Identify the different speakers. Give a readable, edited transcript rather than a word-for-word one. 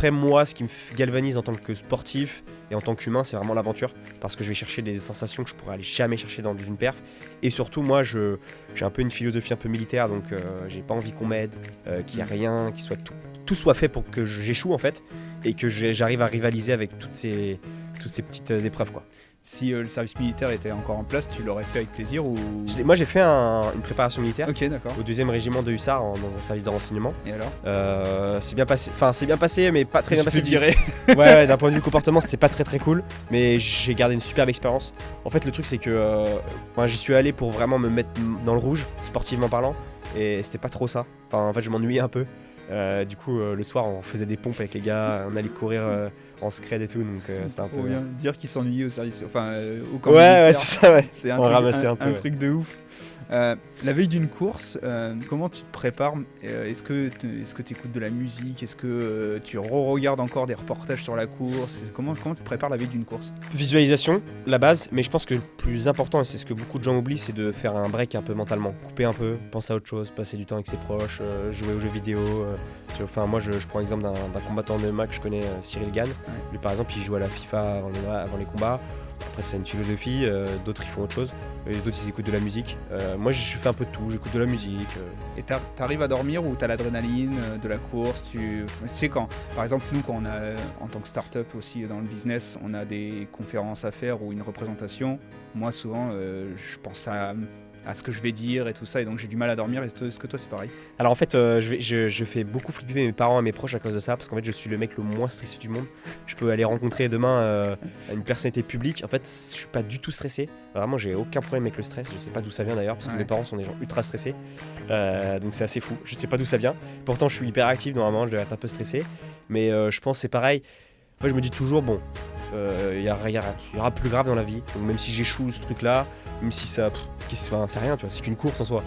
Speaker 1: Après, moi, ce qui me galvanise en tant que sportif et en tant qu'humain, c'est vraiment l'aventure. Parce que je vais chercher des sensations que je pourrais aller jamais chercher dans une perf. Et surtout, moi, j'ai un peu une philosophie un peu militaire, donc j'ai pas envie qu'on m'aide, qu'il y a rien, qu'il soit tout soit fait pour que j'échoue en fait, et que j'arrive à rivaliser avec toutes ces petites épreuves, quoi.
Speaker 2: Si le service militaire était encore en place, tu l'aurais fait avec plaisir ou...
Speaker 1: Moi, j'ai fait une préparation militaire.
Speaker 2: Ok, d'accord.
Speaker 1: Au 2e régiment de hussards dans un service de renseignement.
Speaker 2: Et alors?
Speaker 1: C'est bien passé, mais pas très bien passé.
Speaker 2: Viré.
Speaker 1: Ouais, d'un point de vue comportement, c'était pas très très cool, mais j'ai gardé une superbe expérience. En fait, le truc, c'est que moi, j'y suis allé pour vraiment me mettre dans le rouge, sportivement parlant, et c'était pas trop ça. Enfin, en fait, je m'ennuyais un peu. Du coup, le soir, on faisait des pompes avec les gars, on allait courir en scred et tout, donc c'est un peu.
Speaker 2: Faut bien dire qu'ils s'ennuyaient au service, au camp
Speaker 1: Ouais,
Speaker 2: militaire.
Speaker 1: ouais, c'est ça, ouais.
Speaker 2: C'est
Speaker 1: On ramassait un peu, ouais.
Speaker 2: truc de ouf. La veille d'une course, comment tu te prépares? Est-ce que tu écoutes de la musique? Est-ce que tu re-regardes encore des reportages sur la course? Comment tu te prépares la veille d'une course?
Speaker 1: Visualisation, la base, mais je pense que le plus important, et c'est ce que beaucoup de gens oublient, c'est de faire un break un peu mentalement. Couper un peu, penser à autre chose, passer du temps avec ses proches, jouer aux jeux vidéo. Enfin, moi, je prends l'exemple d'un combattant de MMA que je connais, Cyril Gann.
Speaker 2: Ouais.
Speaker 1: Lui, par exemple, il joue à la FIFA avant les combats. Après, c'est une philosophie, d'autres ils font autre chose, et d'autres ils écoutent de la musique. Moi, je fais un peu de tout, j'écoute de la musique.
Speaker 2: Et t'arrives à dormir ou t'as l'adrénaline de la course? Tu sais, quand, par exemple, nous, quand on a, en tant que start-up aussi dans le business, on a des conférences à faire ou une représentation, moi, souvent, je pense à ce que je vais dire et tout ça, et donc j'ai du mal à dormir. Est-ce que toi, c'est pareil?
Speaker 1: Alors en fait, je fais beaucoup flipper mes parents et mes proches à cause de ça, parce qu'en fait, je suis le mec le moins stressé du monde. Je peux aller rencontrer demain une personnalité publique. En fait, je suis pas du tout stressé. Vraiment, j'ai aucun problème avec le stress. Je sais pas d'où ça vient d'ailleurs, parce que mes parents sont des gens ultra stressés. Donc c'est assez fou. Je sais pas d'où ça vient. Pourtant, je suis hyper actif. Normalement, je dois être un peu stressé. Mais je pense que c'est pareil. En fait, je me dis toujours, bon, il y aura plus grave dans la vie. Donc même si j'échoue ce truc-là, même si c'est rien, tu vois, c'est qu'une course en soi.